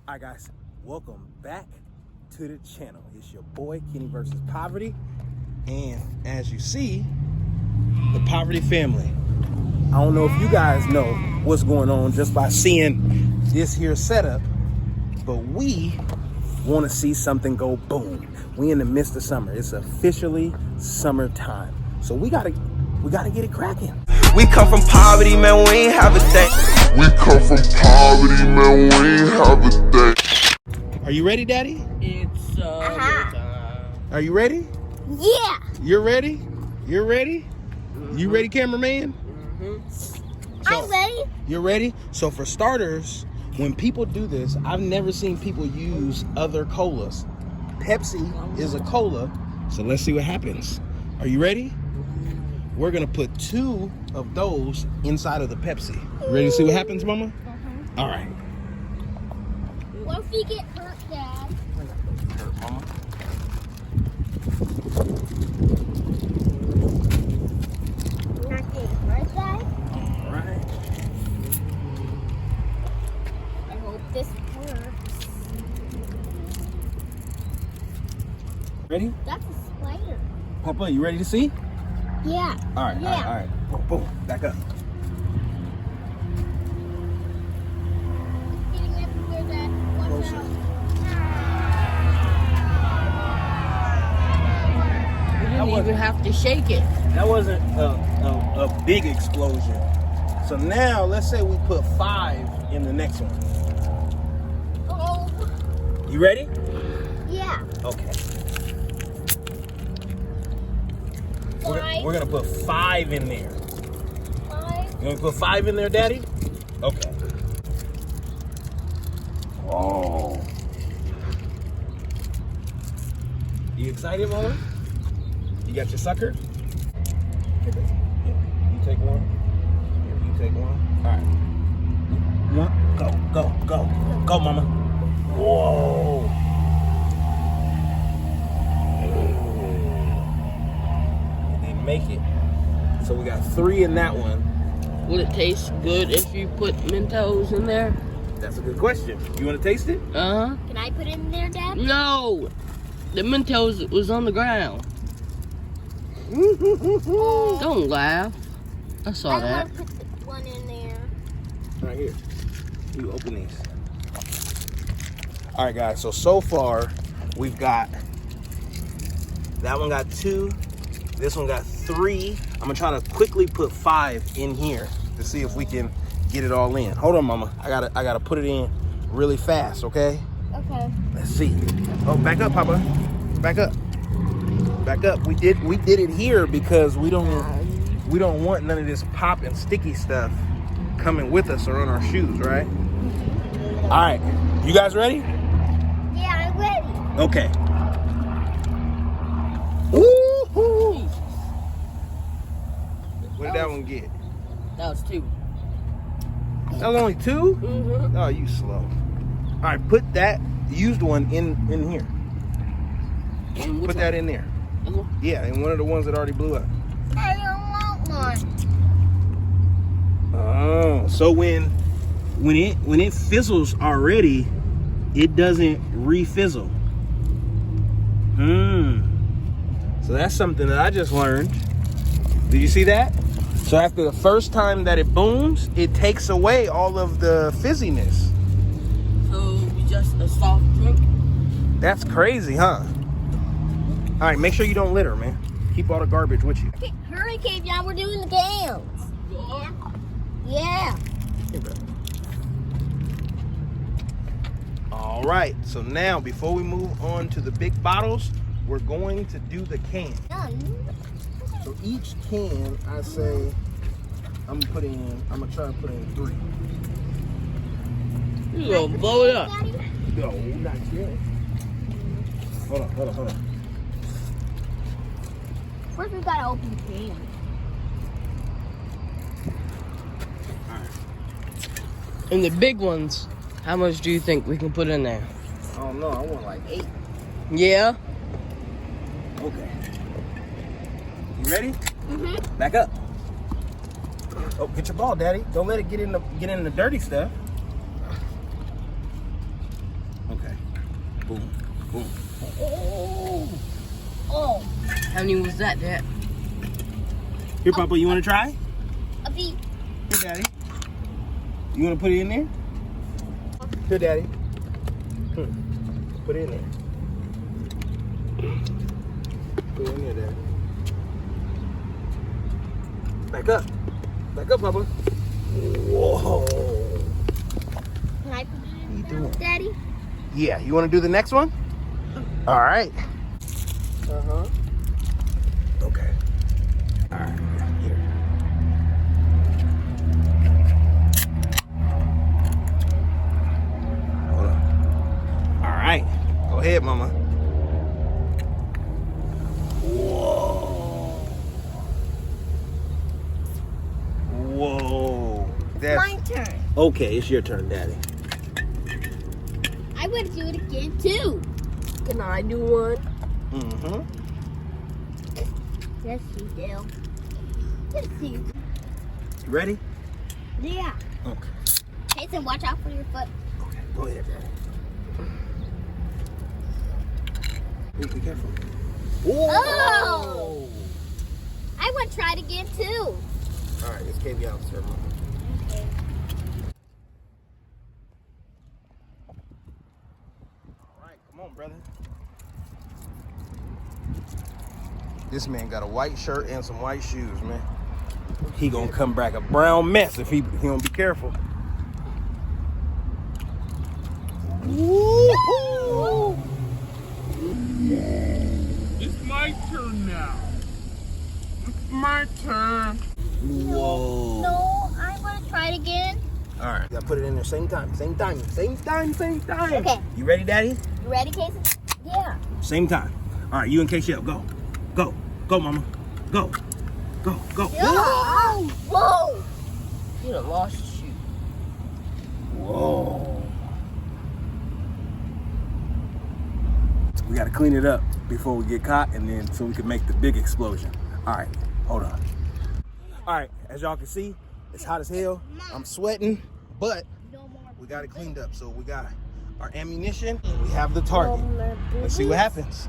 Alright guys, welcome back to the channel. It's your boy Kenny versus Poverty, and as you see, the Poverty family. I don't know if you guys know what's going on just by seeing this here setup, but we want to see something go boom. We in the midst of summer. It's officially summertime, so we gotta get it cracking. We come from poverty, man, we ain't have a thing. We come from poverty, man, we ain't have a thing. Are you ready, Daddy? It's time. Are you ready? Yeah. You're ready? You're ready? You ready, cameraman? I'm ready. You're ready? So for starters, when people do this, I've never seen people use other colas. Pepsi is a cola, so let's see what happens. Are you ready? We're gonna put 2 of those inside of the Pepsi. You ready to see what happens, Mama? All right. What if we get hurt, Dad? Hurt, Mama. Not getting hurt, Dad? All right. I hope this works. Ready? That's a spider. Papa, you ready to see? Yeah. All right, Yeah. all right. Boom, boom. Back up. Getting everywhere, Dad. Watch Closer. out. You didn't even have to shake it. That wasn't a big explosion. So now let's say we put 5 in the next one. Oh. You ready? Yeah. Okay. Five. We're gonna put 5 in there. 5. You gonna put 5 in there, Daddy? Okay. Oh. You excited, Mama? You got your sucker? Here, baby. Here. You take one. Here, you take one. All right. One. Go, go, go. Go, Mama. Whoa. Didn't make it. So we got 3 in that one. Would it taste good if you put Mentos in there? That's a good question. You want to taste it? Uh-huh. Can I put it in there, Dad? No! The Mentos was on the ground. Don't laugh. I saw I that. want to put the one in there. Right here. You open these. All right, guys. So far, we've got that one got 2. This one got 3. I'm gonna try to quickly put 5 in here to see if we can get it all in. Hold on, Mama. I gotta put it in really fast. Okay. Okay. Let's see. Oh, back up, Papa. Back up. Back up. We did it here because we don't want none of this pop and sticky stuff coming with us or on our shoes, right? All right. You guys ready? Yeah, I'm ready. Okay. Woo-hoo. What did that one get? That was 2. That was only 2? Mm-hmm. Oh, you slow. All right, put that used one in here. Put that in there. Yeah, and one of the ones that already blew up. I don't want one. Oh, so when it fizzles already, it doesn't refizzle. So that's something that I just learned. Did you see that? So after the first time that it booms, it takes away all of the fizziness. So just a soft drink. That's crazy, huh? All right, make sure you don't litter, man. Keep all the garbage with you. Okay, hurry, Cave. Now we're doing the games. Yeah. All right, so now before we move on to the big bottles, we're going to do the can. Done. So each can, I say, I'm gonna try to put in 3. You gonna blow it up. Daddy? No, not yet. Hold on. First, we gotta open the can. And the big ones, how much do you think we can put in there? I don't know. I want like 8. Yeah? Okay. You ready? Back up. Oh, get your ball, Daddy. Don't let it get in the dirty stuff. Boom, boom. Oh. How many was that, Dad? Here, Papa, you want to try? A beat. Here, Daddy. You want to put it in there? Here, Daddy. Put it in there. Put it in there, Daddy. Back up. Back up, Papa. Whoa. Can I put it What in you doing? Daddy? Yeah, you want to do the next one? All right. Okay. All right. Here. Hold on. All right. Go ahead, Mama. Whoa. Whoa. My turn. Okay, it's your turn, Daddy. I want to do it again too. Can I do one? Mm-hmm. Yes, you do. Yes, you do. You ready? Yeah. Okay. Jason, watch out for your foot. Okay, go ahead, Daddy. Ooh, be careful. Oh! I want to try it again too. All right, it's KB out, sir. Okay. All right, come on, brother. This man got a white shirt and some white shoes, man. He gonna come back a brown mess if he don't be careful. Woo-hoo! It's my turn now. It's my turn. Whoa. No, I want to try it again. All right, gotta put it in there same time. Okay. You ready, Daddy? You ready, Jason? Yeah. Same time. All right, you and KCL, go. Go. Go, Mama. Go. Go. Go. Yeah. Whoa. You done lost your shoe. Whoa. We gotta clean it up before we get caught, and then so we can make the big explosion. All right, hold on. All right, as y'all can see, it's hot as hell. I'm sweating, but No more. we got it cleaned up. So we got our ammunition, and we have the target. Let's see what happens.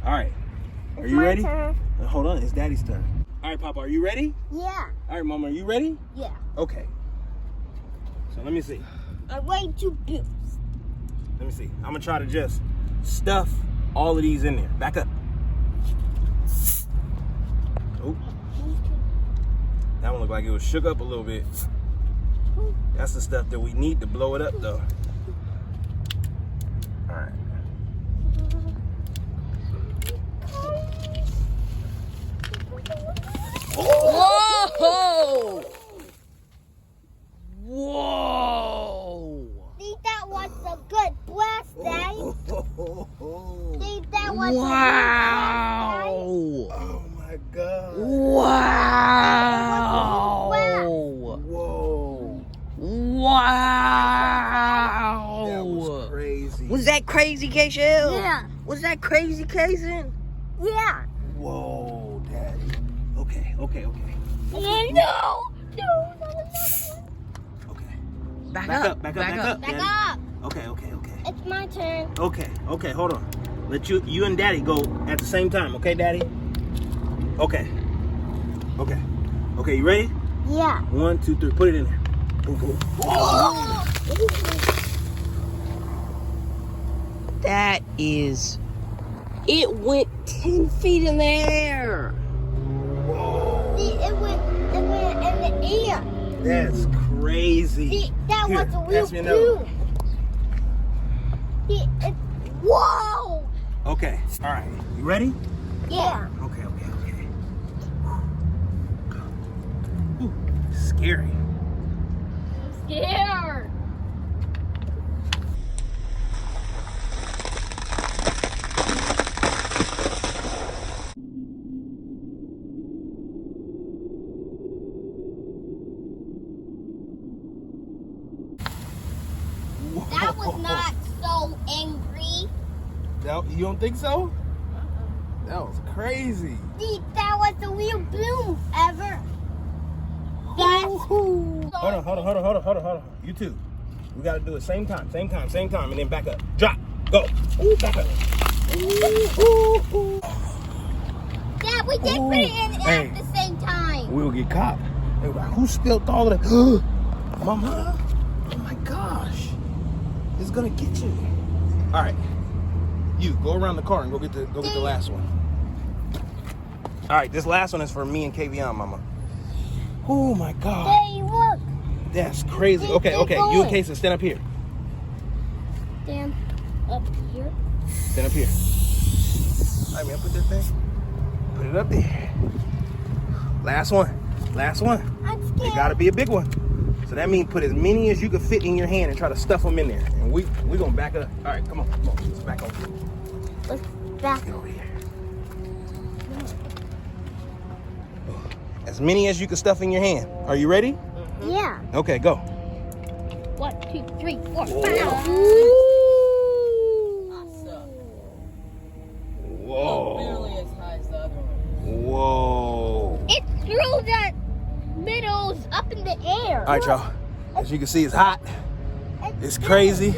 All right, are you ready? Hold on, it's Daddy's turn. All right, Papa, are you ready? Yeah. All right, Mama, are you ready? Yeah. Okay. So let me see. I'm ready to boost. Let me see. I'm gonna try to just stuff all of these in there. Back up. Oh, that one looked like it was shook up a little bit. That's the stuff that we need to blow it up, though. All right. Whoa! Whoa! See, that was a good blast, Daddy. See, that was Wow! Oh my God. Wow! Whoa. Wow! That was crazy. Was that crazy, K-Shell? Yeah. Was that crazy, Kaysen? Yeah. Whoa, Daddy. Okay. Yeah, no. No, not enough. Okay. Back up. Back Daddy. Back up. Okay. It's my turn. Okay, hold on. Let you and Daddy go at the same time, okay, Daddy? Okay, you ready? Yeah. 1, 2, 3, put it in there. That is... It went 10 feet in the air. See, it went in the air. That's crazy. See, that Here, was a real pass me another one. boom. See, it's, whoa. Okay, all right. You ready? Yeah. Okay. Ooh, scary. I'm scared. That was not so angry. You don't think so? That was crazy. See, that was the real bloom ever. That's Hold on. You two. We gotta do it same time, and then back up. Drop. Go. Ooh, back up. Ooh. Dad, we did put it in Hey. at the same time. We'll get caught. They were like, who spilled all of that? Mama. Oh my gosh. It's gonna get you. All right. You go around the car and go get the last one. All right, this last one is for me and Kavion, Mama. Oh my God. Hey, look. That's crazy. Okay. You and Casey, stand up here. Stand up here. Stand up here. All right, man, put that thing. Put it up there. Last one. I'm It scared. gotta be a big one. So that means put as many as you can fit in your hand and try to stuff them in there. And we gonna back up. All right, come on. Let's back over. Let's back. Get over here. As many as you can stuff in your hand. Are you ready? Yeah. Okay, go. 1, 2, 3, 4, 5. Whoa. Barely as high as the other one. Whoa. It threw the middles up in the air. All right, y'all. As you can see, it's hot. It's crazy.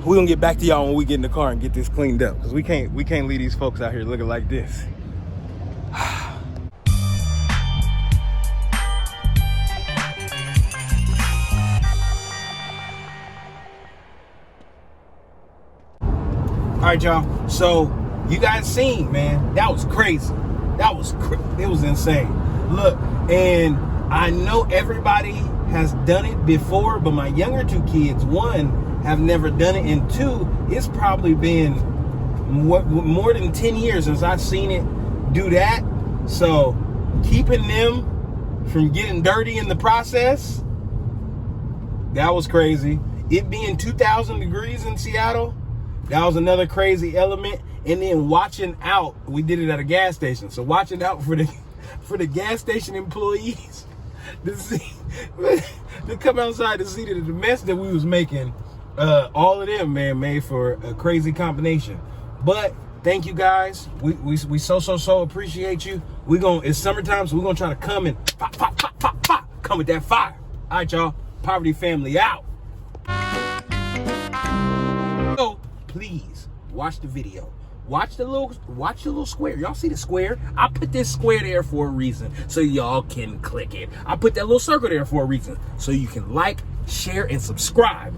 We're gonna get back to y'all when we get in the car and get this cleaned up, because we can't leave these folks out here looking like this. All right, y'all. So you guys seen, man, that was crazy. It was insane. Look, and I know everybody has done it before, but my younger two kids, one, have never done it, and two, it's probably been more than 10 years since I've seen it do that. So keeping them from getting dirty in the process, that was crazy. It being 2,000 degrees in Seattle, that was another crazy element. And then watching out, we did it at a gas station, so watching out for the gas station employees to come outside to see the mess that we was making. All of them, man, made for a crazy combination. But thank you guys. We so appreciate you. It's summertime, so we're gonna try to come and pop, come with that fire. All right, y'all. Poverty family out. So please watch the video. Watch the little square. Y'all see the square? I put this square there for a reason, so y'all can click it. I put that little circle there for a reason, so you can like, share, and subscribe.